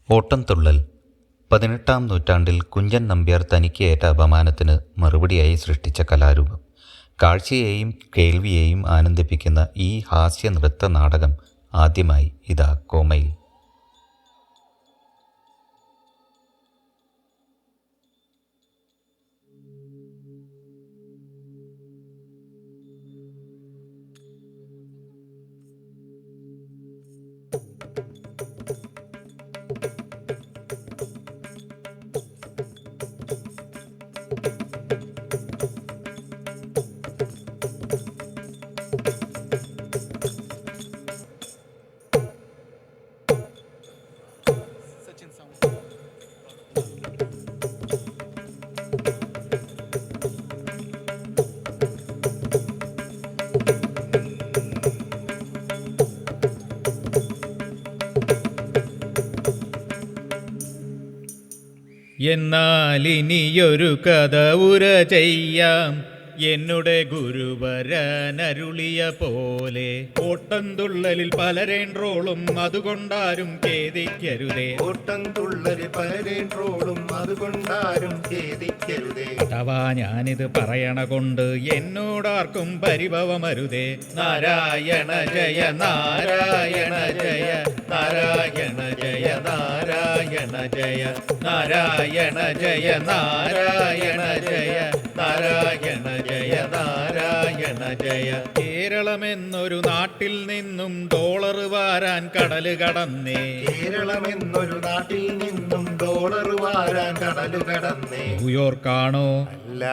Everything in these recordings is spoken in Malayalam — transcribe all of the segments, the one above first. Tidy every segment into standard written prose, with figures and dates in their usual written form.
ഓട്ടംതുള്ളൽ. 18-ാം നൂറ്റാണ്ടിൽ കുഞ്ചൻ നമ്പ്യാർ തനിക്ക് ഏറ്റ അപമാനത്തിന് മറുപടിയായി സൃഷ്ടിച്ച കലാരൂപം. കാഴ്ചയെയും കേൾവിയെയും ആനന്ദിപ്പിക്കുന്ന ഈ ഹാസ്യനൃത്ത നാടകം ആദ്യമായി ഇതാ കോമയിൽ. എന്നാലിനിയൊരു കഥ ഉര ചെയ്യാം, എന്നുടെ ഗുരുവരനരുളിയ പോലെ. ഓട്ടംതുള്ളലിൽ പലരേൺട്രോളും അതുകൊണ്ടാരും ഖേദിക്കരുതേ. ഓട്ടംതുള്ളലിൽ പലരേൺട്രോളും അതുകൊണ്ടാരും ഖേദിക്കരുതേ. അഥവാ ഞാനിത് പറയണ കൊണ്ട് എന്നോടാർക്കും പരിഭവമരുതേ. നാരായണ ജയ നാരായണ ജയ നാരായണ ജയ നാരായണ ജയ നാരായണ ജയ നാരായണ ജയ നാരായണ ജയ നാരായണ ജയ. കേരളമെന്നൊരു നാട്ടിൽ നിന്നും ഡോളർ വാരാൻ കടല് കടന്നേ. കേരളമെന്നൊരു നാട്ടിൽ നിന്നും ഡോളർ വാരാൻ കടല് കടന്നേ. ന്യൂയോർക്കാണോ? അല്ല.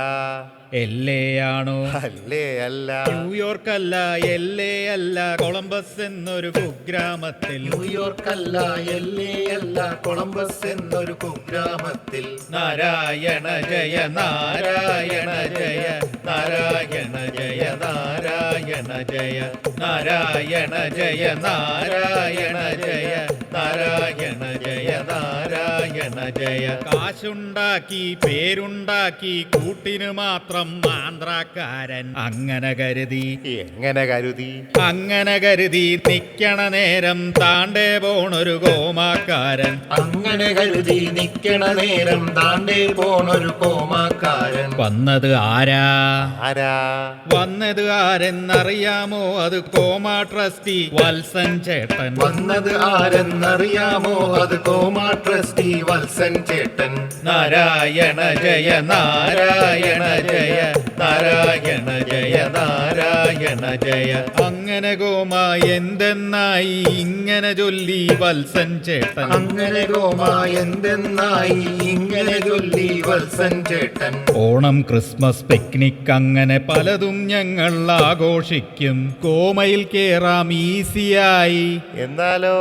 എൽഎ ആണോ? അല്ലേ അല്ല. ന്യൂയോർക്കല്ല, എൽഎ അല്ല, കൊളംബസ് എന്നൊരു കുഗ്രാമത്തിൽ. ന്യൂയോർക്കല്ല, എല്ലേ അല്ല, കൊളംബസ് എന്നൊരു കുഗ്രാമത്തിൽ. നാരായണ ജയ നാരായണ ജയ നാരായണ ജയ നാരായണ ജയ നാരായണ ജയ നാരായണ ജയ നാരായണ ജയ നാരായണ ജയ. കാശുണ്ടാക്കി പേരുണ്ടാക്കി കൂട്ടിന് മാത്രം ആന്ധ്രാക്കാരൻ അങ്ങനെ കരുതി. എങ്ങനെ കരുതി? അങ്ങനെ കരുതി നിക്കണ നേരം താണ്ടേ പോണൊരു കോമാക്കാരൻ. അങ്ങനെ കരുതി നിക്കണ നേരം താണ്ടേ പോണൊരു കോമാക്കാരൻ. വന്നത് ആരാ? ആരാ വന്നത് ആരെന്നറിയാമോ? അത് കോമാ ട്രസ്റ്റി വത്സൻ ചേട്ടൻ. വന്നത് ആരെന്നറിയാമോ? അത് കോമാ ട്രസ്റ്റി വത്സൻ ചേട്ടൻ. നാരായണ ജയ നാരായണ ജയ നാരായണ ജയ നാരായണ ജയ. അങ്ങനെ കോമ എന്തെന്നായി ഇങ്ങനെ ചൊല്ലി വത്സൻ ചേട്ടൻ. അങ്ങനെ കോമ എന്തെന്നായി ഇങ്ങനെ ചൊല്ലി വത്സൻ ചേട്ടൻ. ഓണം, ക്രിസ്മസ്, പിക്നിക് അങ്ങനെ പലതും ഞങ്ങൾ ആഘോഷിക്കും. കോമയിൽ കേറാം ഈസിയായി. എന്നാലോ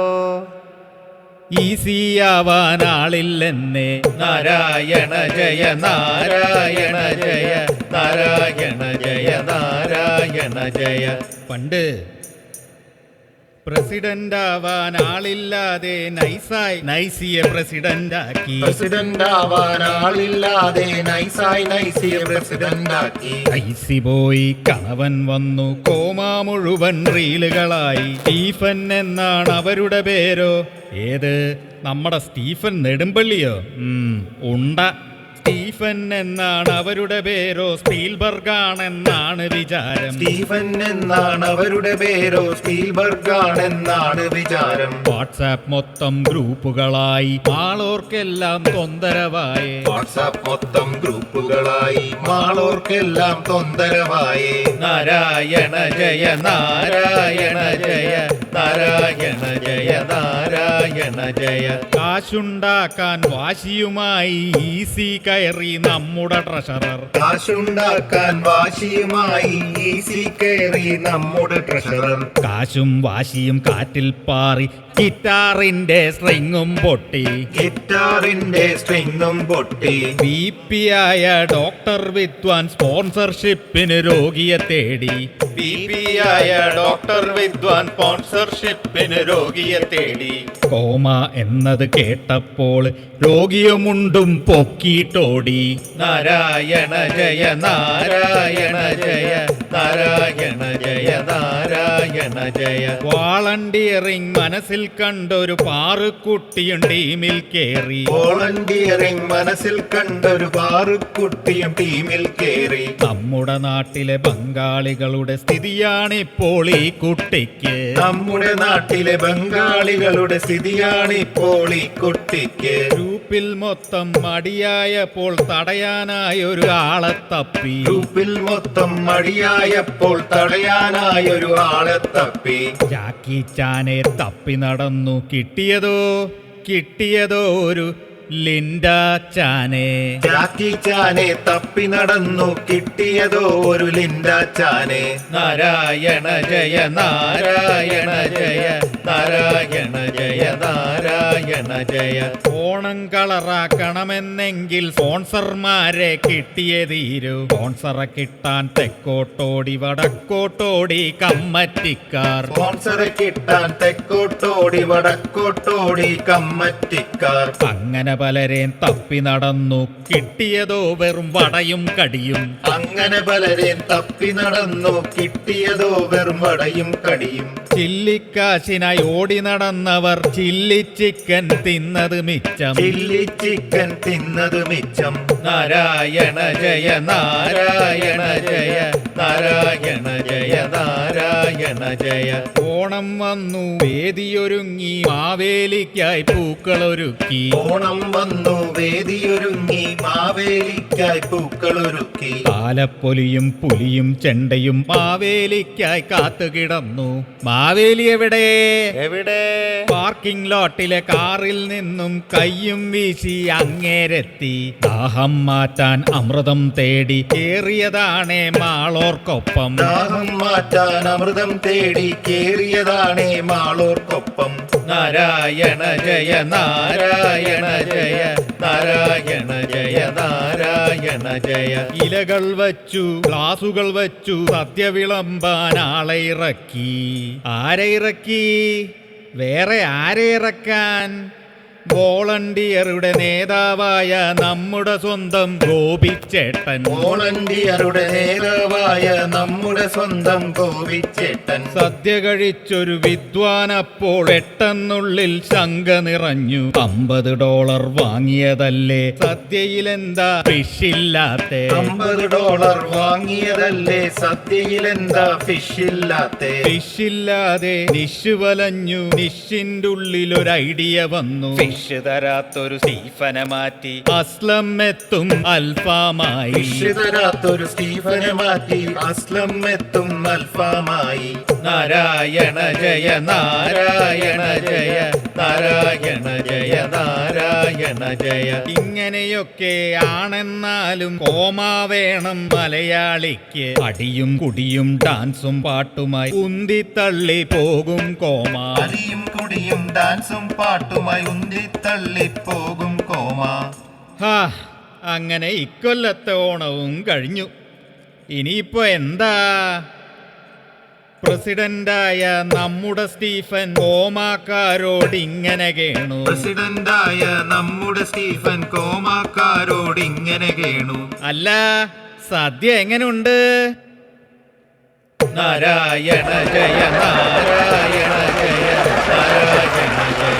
ഈസിയാവാൻ ആളില്ലെന്നേ. നാരായണ ജയ നാരായണ ജയ നാരായണ ജയ നാരായണ ജയ. പണ്ട് പ്രസിഡന്റ് ആവാൻ ആളില്ലാതെ നൈസിയെ പ്രസിഡന്റ് ആക്കി. പ്രസിഡന്റ് ആവാൻ ആളില്ലാതെ നൈസിയെ പ്രസിഡന്റ് ആക്കി. ഐസി പോയി കണവൻ വന്നു, കോമ മുഴുവൻ റീലുകളായി. സ്റ്റീഫൻ എന്നാണ് അവരുടെ പേരോ? ഏത്? നമ്മുടെ സ്റ്റീഫൻ നെടുമ്പള്ളിയോ? ഉണ്ട. സ്റ്റീഫൻ എന്നാണ് അവരുടെ പേരോ? സ്പീൽബർഗ് ആണെന്നാണ് വിചാരം. സ്റ്റീഫൻ എന്നാണ് അവരുടെ പേരോ? സ്പീൽബർഗ് ആണെന്നാണ് വിചാരം. വാട്സാപ്പ് മൊത്തം ഗ്രൂപ്പുകളായി, ആളോർക്കെല്ലാം തൊന്തരവായി. വാട്സാപ്പ് മൊത്തം ഗ്രൂപ്പുകളായി, മാളോർക്കെല്ലാം തൊന്തരവായി. നാരായണ ജയ നാരായണ ജയ നാരായണ ജയ നാരായണ ജയ. കാശുണ്ടാക്കാൻ വാശിയുമായി ഈസി കയറി നമ്മുടെ ട്രഷറർ. കാശുണ്ടാക്കാൻ വാശിയുമായി ഈസി കയറി നമ്മുടെ ട്രഷറർ. കാശും വാശിയും കാറ്റിൽ പാറി, ഗിറ്റാറിന്റെ സ്ട്രിങ്ങും പൊട്ടി. ഗിറ്റാറിന്റെ സ്ട്രിങ്ങും പൊട്ടി. VP ആയ ഡോക്ടർ വിദ്വാൻ സ്പോൺസർഷിപ്പിന് രോഗിയെ തേടി. VP ആയ ഡോക്ടർ വിദ്വാൻ സ്പോൺസർഷിപ്പിന് രോഗിയെ തേടി. കോമ എന്നത് കേട്ടപ്പോൾ രോഗിയുമുണ്ടും പൊക്കിയിട്ടോടി. നാരായണ ജയ നാരായണ ജയ നാരായണ ജയ നാരായണ ജയ. വാളണ്ടിയറിംഗ് മനസ്സിൽ മനസ്സിൽ കണ്ടൊരു പാറുക്കുട്ടിയും ടീമിൽ കേറി. വോളണ്ടിയറിംഗ് മനസ്സിൽ കണ്ടൊരു പാറുക്കുട്ടിയും ടീമിൽ കേറി. നമ്മുടെ നാട്ടിലെ ബംഗാളികളുടെ സ്ഥിതിയാണിപ്പോൾ ഈ കുട്ടിക്ക്. നമ്മുടെ നാട്ടിലെ ബംഗാളികളുടെ സ്ഥിതിയാണിപ്പോൾ ഈ കുട്ടിക്ക്. ഗ്രൂപ്പിൽ മൊത്തം മടിയായപ്പോൾ തടയാനായൊരു ആളെ തപ്പി. ഗ്രൂപ്പിൽ മൊത്തം മടിയായപ്പോൾ തടയാനായൊരു ആളെ തപ്പി. ജാക്കി ചാനെ തപ്പി നടന്നു. കിട്ടിയതോ ഒരു ലിൻഡ ചാനെ. ജാക്കി ചാനെ തപ്പി നടന്നു. കിട്ടിയതോ ഒരു ലിൻഡ ചാനെ. നാരായണ ജയ നാരായണ ജയ നാരായണ ജയ നാരായണ ജയ. ഓണം കളറാക്കണമെന്നെങ്കിൽ സ്പോൺസർമാരെ കിട്ടിയേ തീരൂ. സ്പോൺസറെ കിട്ടാൻ തെക്കോട്ടോടി വടക്കോട്ടോടി കമ്മറ്റിക്കാർ. സ്പോൺസറെ കിട്ടാൻ തെക്കോട്ടോടി വടക്കോട്ടോടി കമ്മറ്റിക്കാർ. അങ്ങനെ പലരെയും തപ്പി നടന്നു. കിട്ടിയതോ വെറും വടയും കടിയും. അങ്ങനെ പലരെയും തപ്പി നടന്നു. കിട്ടിയതോ വെറും വടയും കടിയും. ചില്ലിക്കാശിനായി ഓടി നടന്നവർ ചില്ലി ചിക്കൻ തിന്നത് മിച്ചം. ചില്ലി ചിക്കൻ തിന്നത് മിച്ചം. നാരായണ ജയ നാരായണ ജയ നാരായണ ജയ നാരായണ ജയ. ഓണം വന്നു വേദിയൊരുങ്ങി മാവേലിക്കായി പൂക്കളൊരുക്കി. ഓണം വന്നു വേദിയൊരുങ്ങി മാവേലിക്കായി പൂക്കളൊരുക്കി. പാലപ്പൊലിയും പുലിയും ചെണ്ടയും മാവേലിക്കായി കാത്തുകിടന്നു. മാവേലി എവിടെ? പാർക്കിംഗ് ലോട്ടിലെ കാറിൽ നിന്നും കയ്യും വീശി അങ്ങേരെത്തി. ദാഹം മാറ്റാൻ അമൃതം തേടി കേറിയതാണേ മാളോർക്കൊപ്പം. ദാഹം മാറ്റാൻ അമൃതം തേടി കേറിയതാണേ മാളോർക്കൊപ്പം. നാരായണ ജയ നാരായണ ജയ നാരായണ ജയ നാരായണ ജയ. ഇലകൾ വച്ചു ഗ്ലാസുകൾ വച്ചു സദ്യ വിളമ്പാൻ ആളെ ഇറക്കി. ആരെ ഇറക്കി? വേറെ ആരെ ഇറക്കാൻ? വോളണ്ടിയറുടെ നേതാവായ നമ്മുടെ സ്വന്തം ഗോപിച്ചേട്ടൻ. വോളണ്ടിയറുടെ നേതാവായ നമ്മുടെ സ്വന്തം ഗോപിച്ചേട്ടൻ. സദ്യ കഴിച്ചൊരു വിദ്വാനപ്പോൾ പെട്ടെന്നുള്ളിൽ ശങ്ക നിറഞ്ഞു. $50 വാങ്ങിയതല്ലേ സദ്യയിലെന്താ ഫിഷില്ലാത്തെ? $50 വാങ്ങിയതല്ലേ സദ്യയിലെന്താ ഫിഷില്ലാത്തെ? ഫിഷില്ലാതെ നിഷ് വലഞ്ഞു. നിഷിന്റെ ഉള്ളിൽ ഒരു ഐഡിയ വന്നു. ഫിഷ് തരാത്തൊരു സ്റ്റീഫനെ മാറ്റി അസ്ലം എത്തും അൽഫാമായി. ഫിഷ് തരാത്തൊരു സ്റ്റീഫനെ മാറ്റി അസ്ലം എത്തും അൽഫാമായി. നാരായണ ജയ നാരായണ ജയ നാരായണ ജയ നാരായണ ജയ. ഇങ്ങനെയൊക്കെ ആണെന്നാലും കോമാ വേണം മലയാളിക്ക്. അടിയും കുടിയും ഡാൻസും പാട്ടുമായി ഉന്തിത്തള്ളി പോകും കോമ. അടിയും കുടിയും ഡാൻസും പാട്ടുമായി ഉന്തിത്തള്ളി പോകും കോമ. ഹാ, അങ്ങനെ ഇക്കൊല്ലത്തെ ഓണവും കഴിഞ്ഞു. ഇനിയിപ്പോ എന്താ? പ്രസിഡന്റായ നമ്മുടെ സ്റ്റീഫൻ കോമാക്കാരോട് ഇങ്ങനെ കേണു. പ്രസിഡന്റായ നമ്മുടെ സ്റ്റീഫൻ കോമാക്കാരോട് ഇങ്ങനെ കേണു. അല്ല, സദ്യ എങ്ങനെയുണ്ട്? നാരായണ ജയ നാരായണ ജയ നാരായണ ജയ